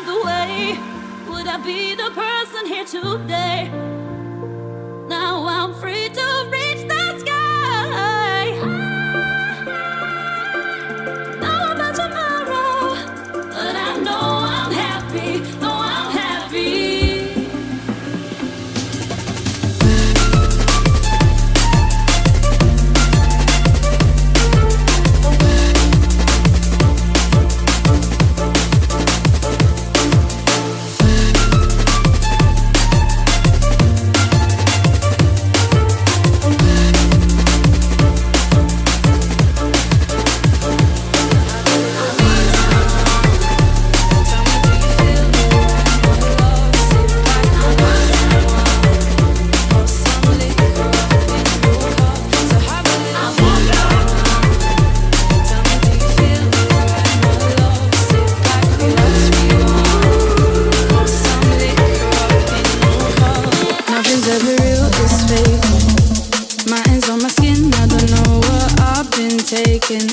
found the way, would I be the person here today? Now I'm free to reach the sky. Know about tomorrow, but I know I'm happy. Know I'm happy.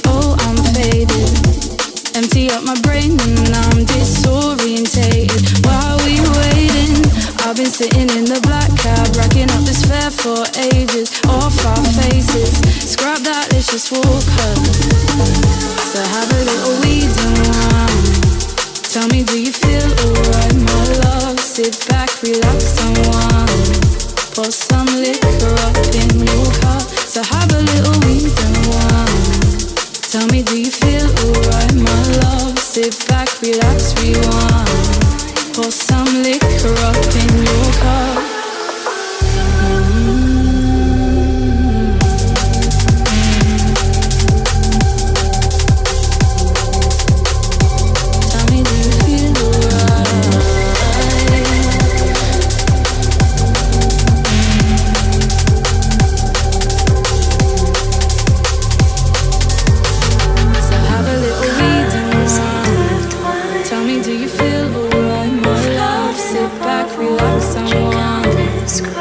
Oh, I'm faded. Empty up my brain and I'm disorientated. While we waiting, I've been sitting in the black cab, racking up this fare for ages. Off our faces, scrap that, let's just walk home. So have a little weed and wine. Tell me, do you feel alright, my love? Sit back, relax and wine. Pour some liquor up in your cup. So have a little weed and wine. Tell me, do you feel alright, my love? Sit back, relax, rewind. Pour some liquor up in your cup. Tell me, do you feel alright? Tell me, do you feel alright, my love? Sit back, relax and wine.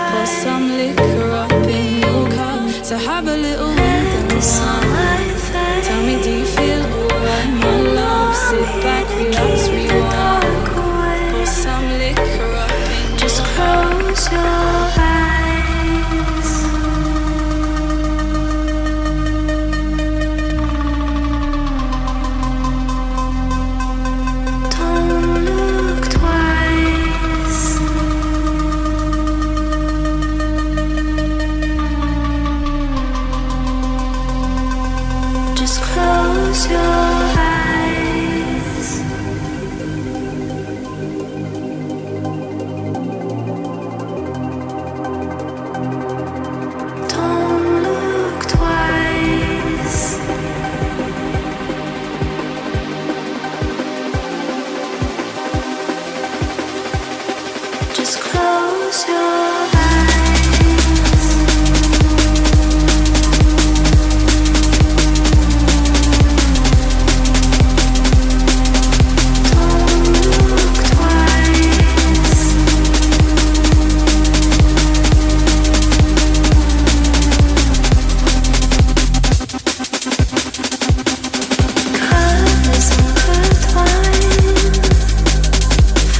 Pour some liquor up in your cup. So have a little weed and wine. Tell me, do you feel alright, my love? Sit back, relax, rewind. Pour some liquor up in your cup. Just close your eyes. Close your eyes. Don't look twice. Just close your eyes.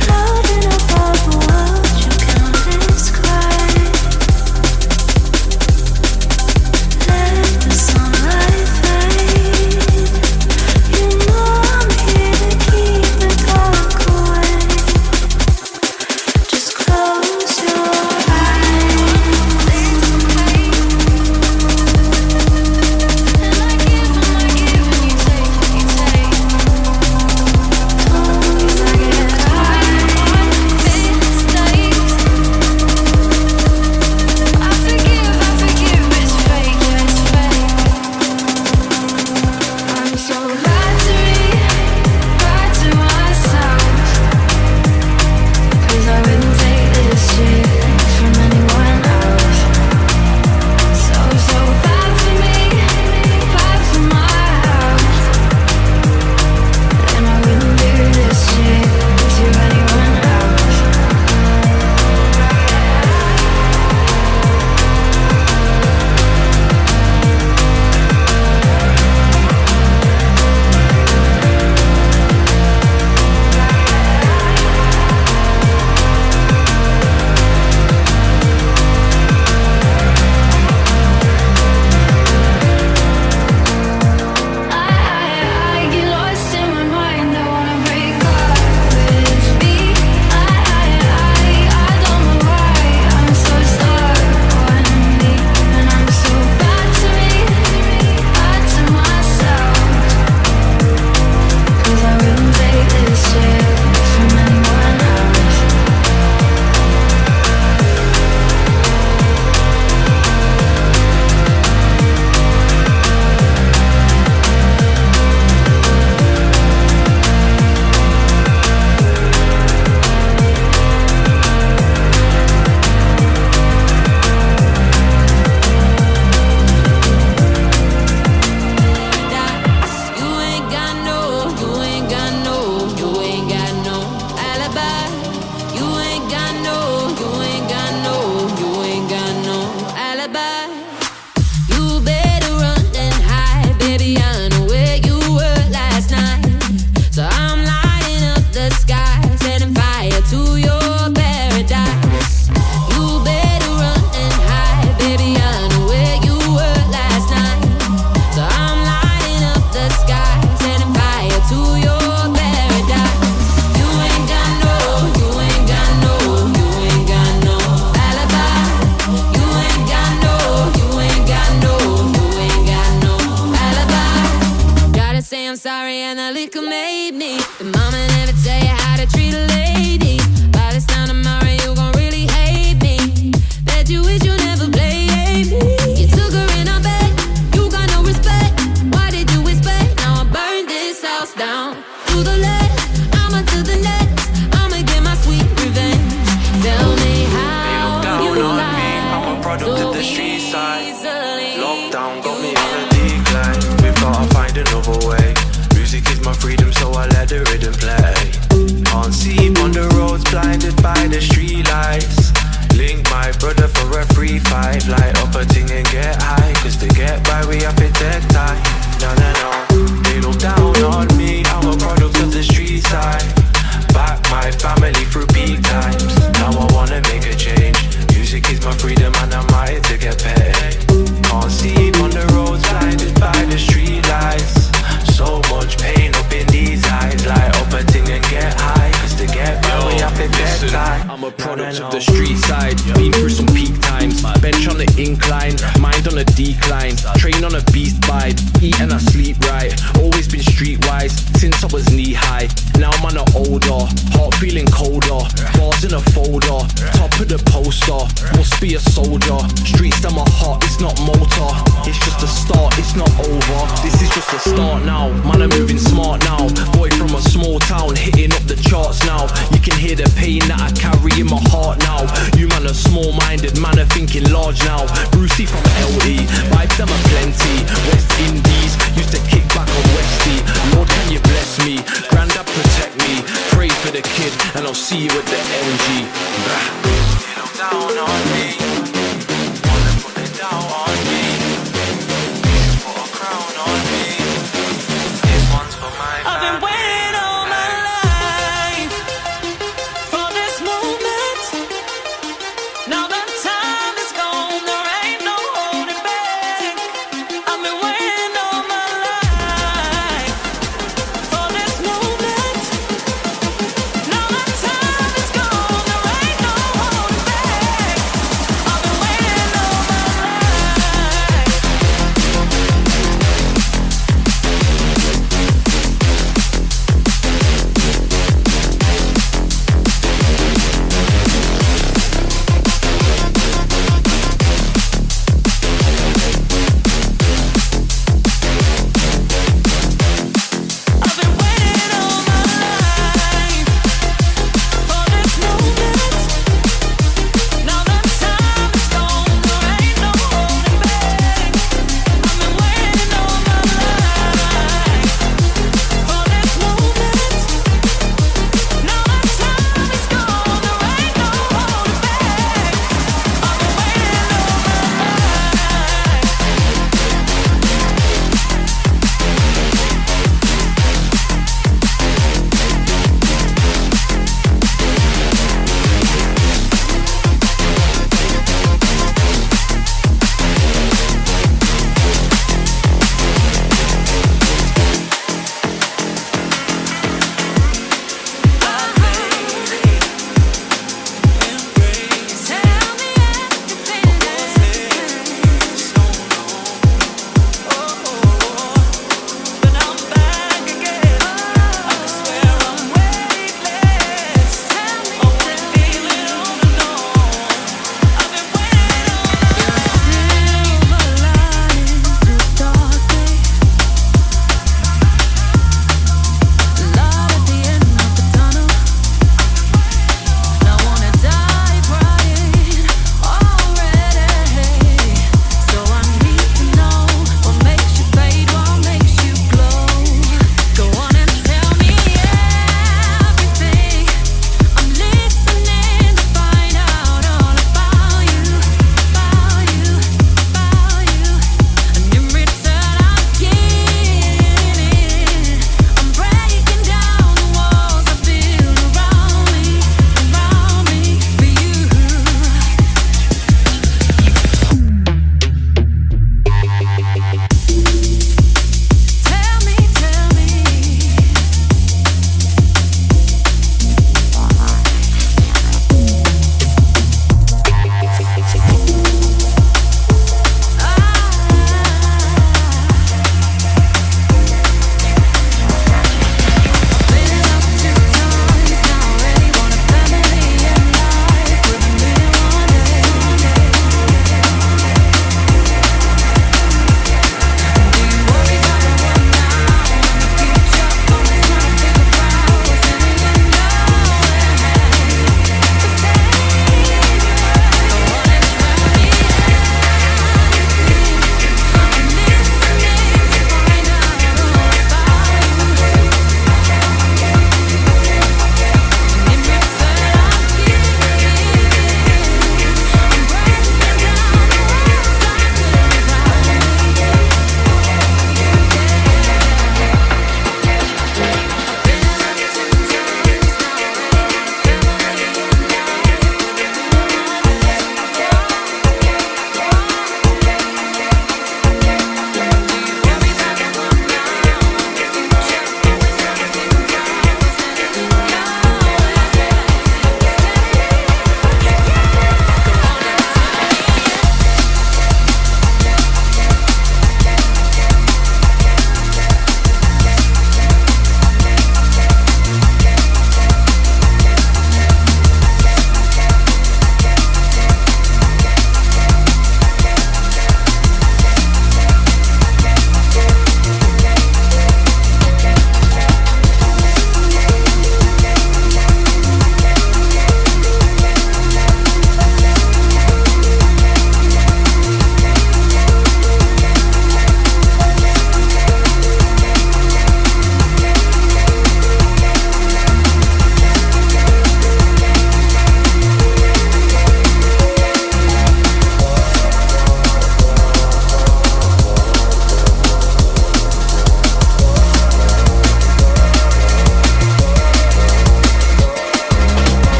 Floating above the world you can't describe. America made me. The mama never tell you how to treat a lady. By this time tomorrow you gon' really hate me. Bet you wish you never played me. You took her in her bed, you got no respect. Why did you expect? Now I burn this house down. To the left, I'ma to the next. I'ma get my sweet revenge. Tell me how you lie. I'm a product of the street side. Lockdown got me on a decline. We've gotta find another way. Music is my freedom, so I let the rhythm play. Can't see on the roads, blinded by the street lights. Link my brother for a 3-5. Light up a thing and get high. Cause to get by we have to take time. No, no, no, they look down on me. I'm a product of the street side. Back my family through peak times. Now I wanna make a change. Music is my freedom and I'm out to get paid. Can't see on the roads, blinded by the street lights. So much pain up in these eyes. Light up a thing and get high. Cause to get by we have to take time. I'm a product of the street side. Been through some peak times. Bench on the incline, mind on a decline. Train on a beast vibe, eat and I sleep right. Always been streetwise since I was knee high. Now I'm on an older, heart feeling colder. Bars in a folder, top of the poster. Must be a soldier. Streets to my heart, it's not motor. It's just a start, it's not over. This is just a start now. Man, I'm moving smart now. Boy from a small town, hitting up the charts now. You can hear the pain that I carry in my heart now. You man are small-minded, man are thinking large now. Brucey from LE, vibes them are plenty. West Indies, used to kick back on Westie. Lord, can you bless me? Grandad protect me. Pray for the kid, and I'll see you at the LG. Down on me, wanna put it down on me. Put a crown on me. This one's for my family. I've been waiting all my life for this moment. Now the time is gone, there ain't no holding back. I've been waiting all my life for this moment. Now the time is gone, there ain't no holding back.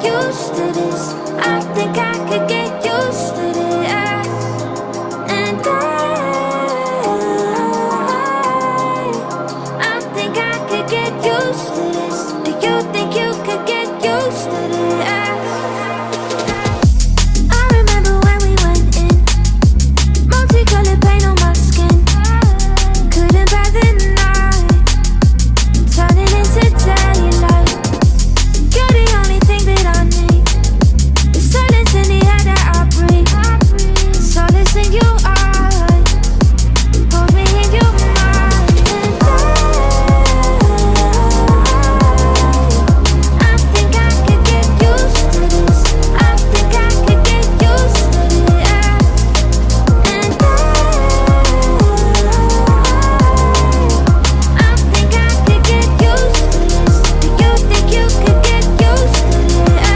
used to this. I think I could get used to this. And I think I could get used to this. Do you think you could get used to this? I remember when we went in, multicolored paint on my skin. Couldn't bear the night, turning into daylight. You're the only thing that I need. The silence in the air that I breathe. Solace in your eyes, hold me in your mind. And I think I could get used to this. I think I could get used to this. And I think I could get used to this. Do you think you could get used to this?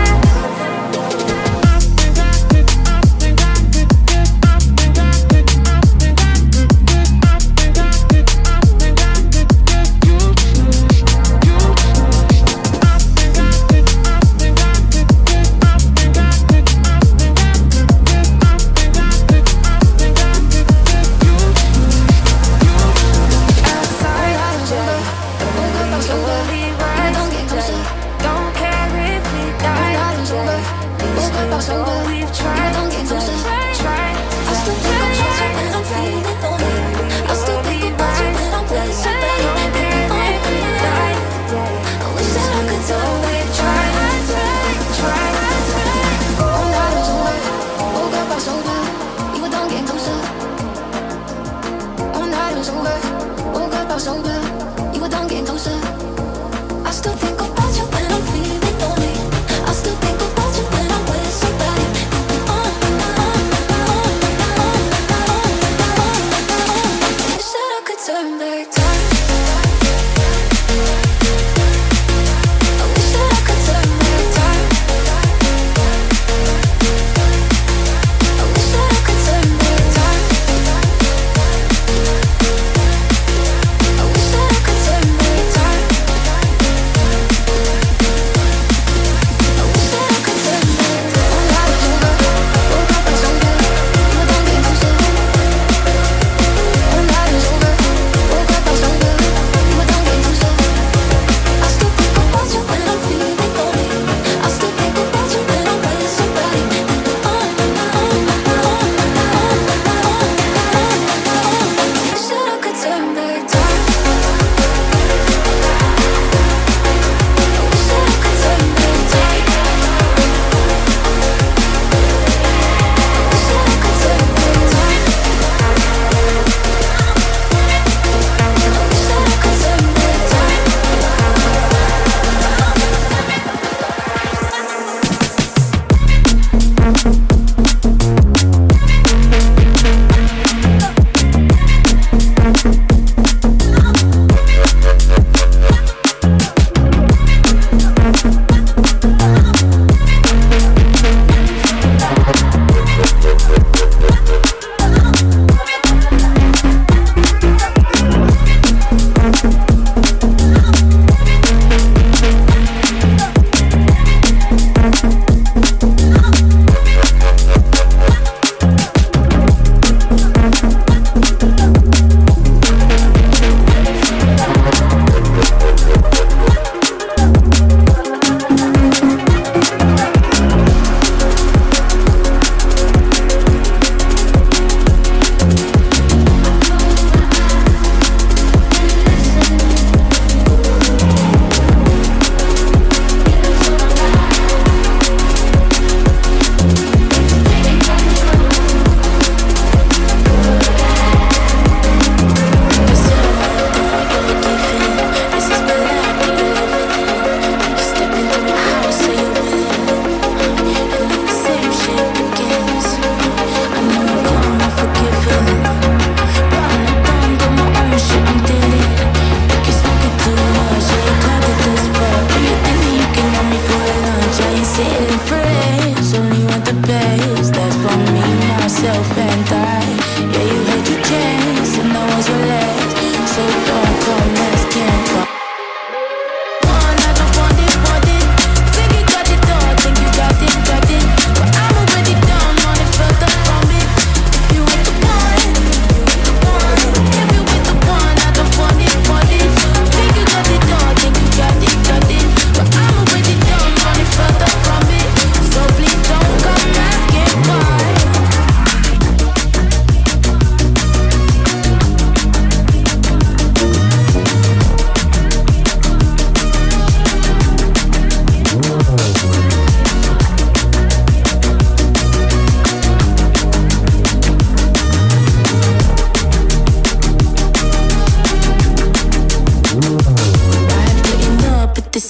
Don't care if we die. We've tried to try. I still think about you when I'm feeling lonely. I still think about you when I'm with somebody. Don't care if we die. I wish that I could tell. We've tried. Oh, that is over. Oh, got passed over. You were done getting closer. Oh, that is over. Oh, got passed over. You were done getting closer. I still think about you when I'm feeling lonely. I still think about you when I'm with somebody.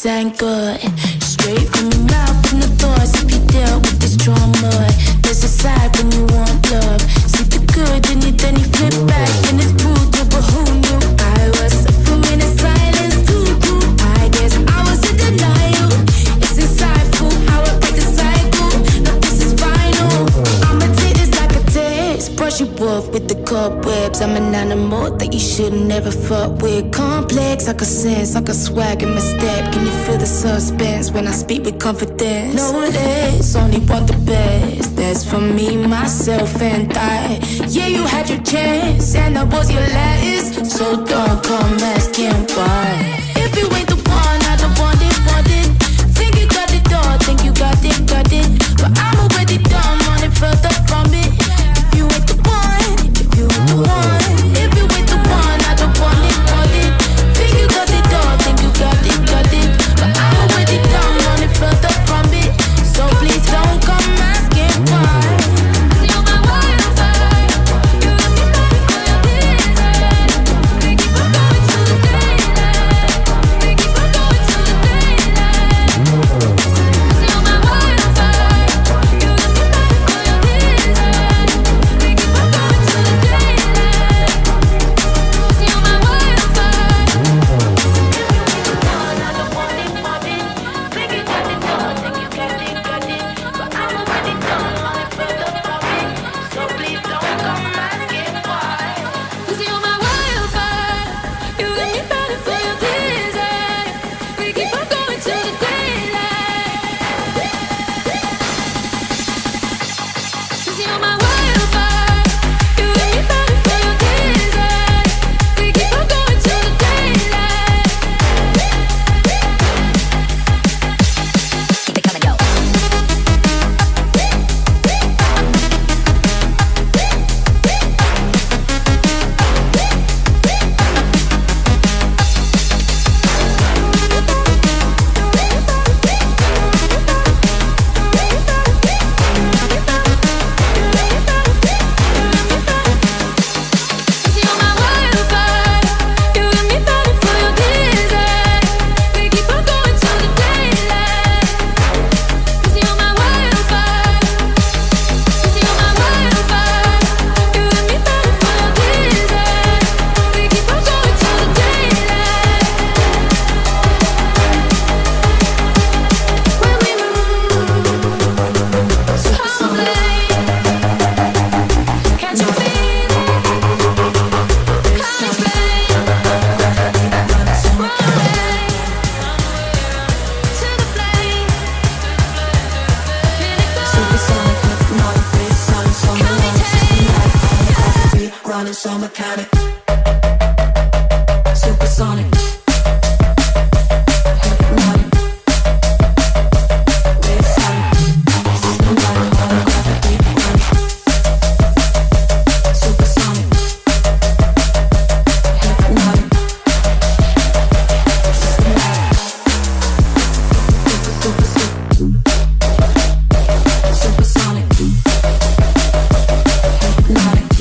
this ain't good. Straight from your mouth and the thoughts. If you dealt with this trauma, there's a side when you want love. See the good in it, then you flip back, and it's brutal, but who knew? I was suffering in silence too. I guess I was in denial. It's insightful how I break the cycle. But this is final. I'ma take this like a test. Brush you off with the cobwebs. I'm an animal that you should never fuck with. Complex, I can sense, I can swag in my step. Can you feel the suspense when I speak with confidence? No less, only want the best. That's for me, myself, and I. Yeah, you had your chance, and that was your last. So don't come asking why. If you ain't the one, I don't want it, want it. Think you got it all, think you got it, got it. But I'm already done, running further from it. If you ain't the one, if you ain't the one, if you ain't the one, I don't want it, want it. Think you got it all, think you got it, got it. But I'm already done, running further from it. So please don't come asking why. You're my wildfire. You got me ready for your desire. We keep on going till the daylight. We keep on going till the daylight. You're my wildfire. You got me ready for your desire. We keep on going till the daylight. You're my wildfire. I don't want it, want it. Think you got it all, think you got it, got it. But I'm already done, running further from it. So please don't come asking why. 'Cause you're my wildfire. You got me ready for your desire. We keep on going till the daylight. 'Cause you're my wildfire. You got me ready for your desire. We keep on going till the daylight. Keep it coming, yo. You're my wildfire. You got me ready for your desire. We keep on going till the daylight. 'Cause you're my wildfire. 'Cause you're my wildfire. You got me ready for your desire. We keep on going till the daylight. When we move, slowly, can't you feel it? Running so mechanic, supersonic, hypnotic, wave sonic, system running holographically running, supersonic, hypnotic, supersonic, hypnotic.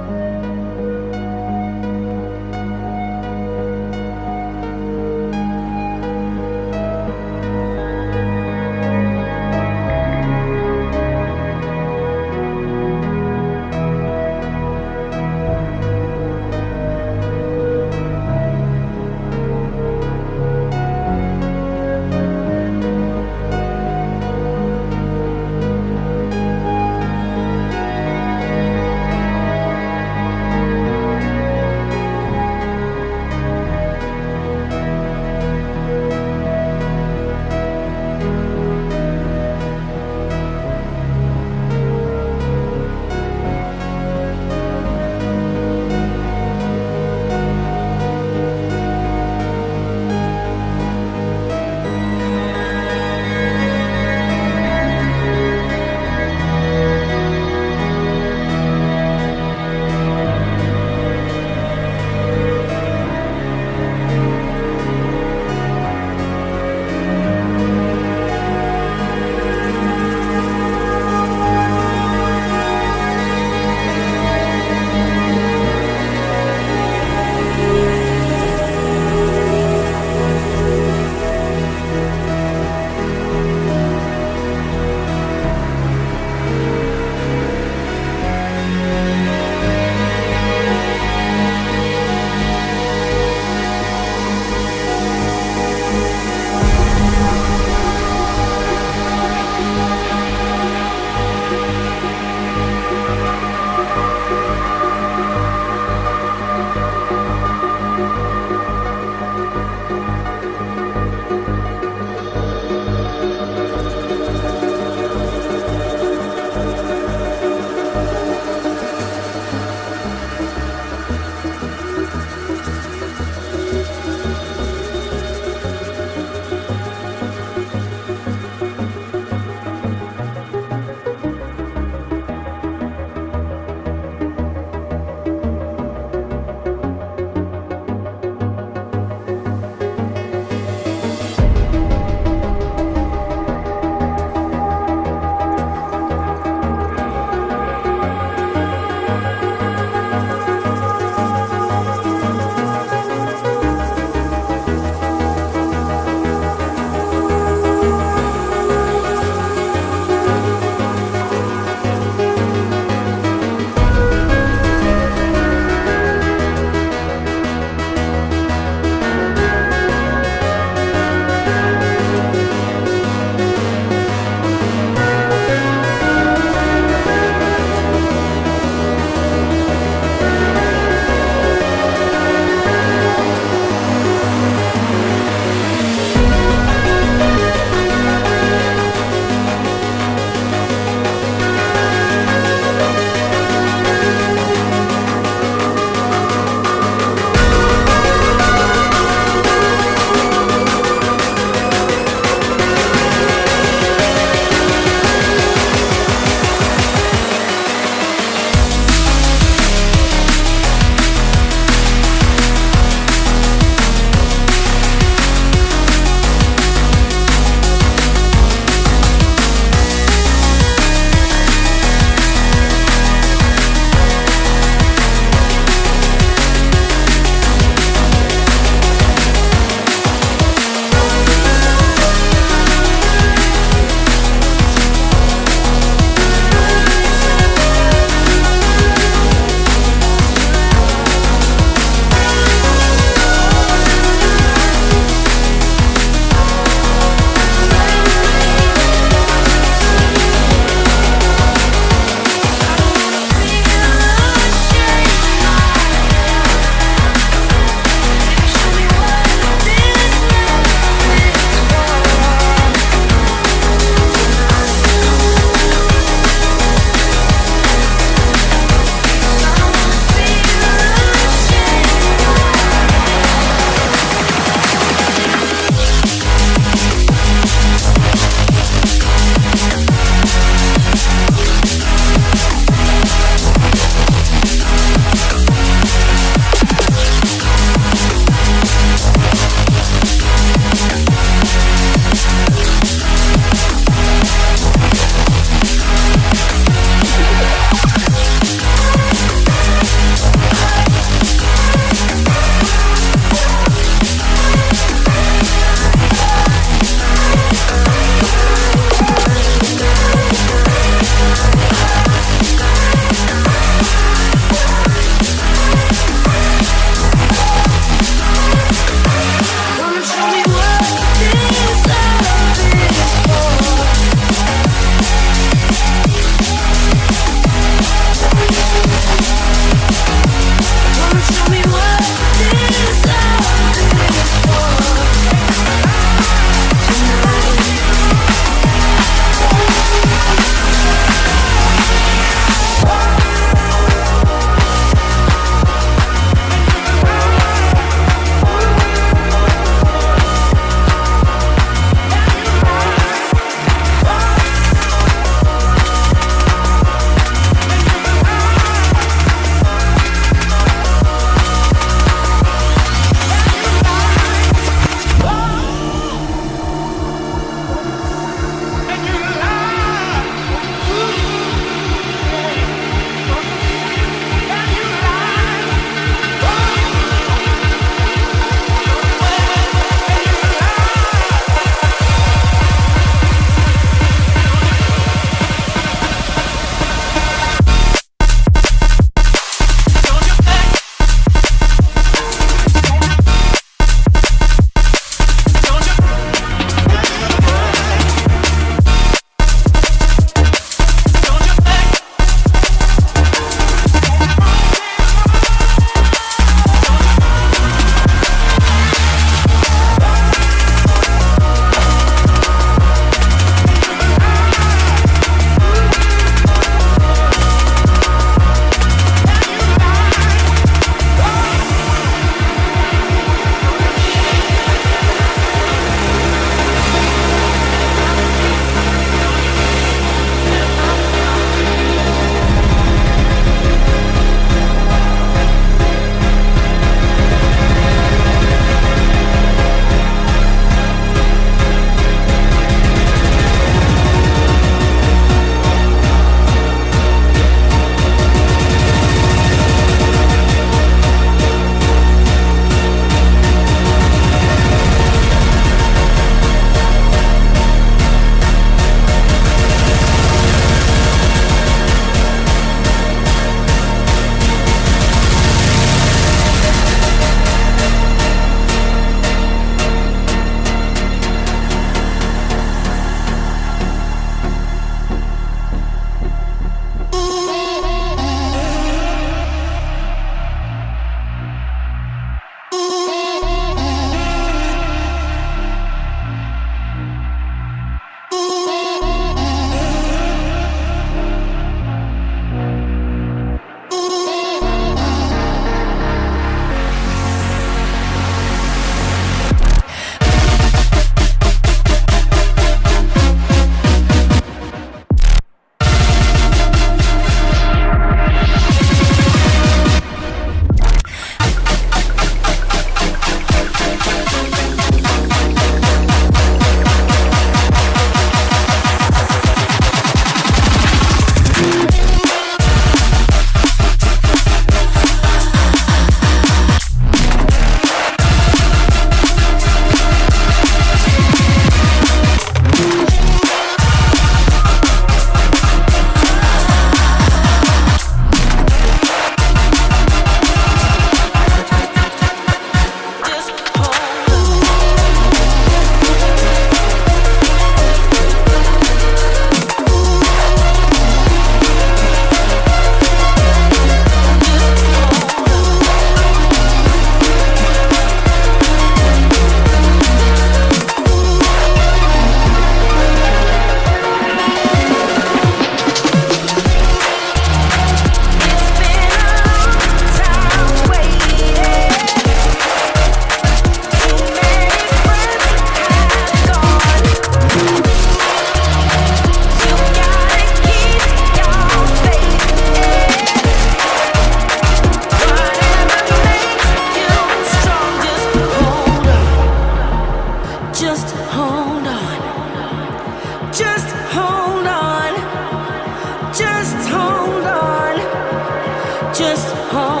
just hold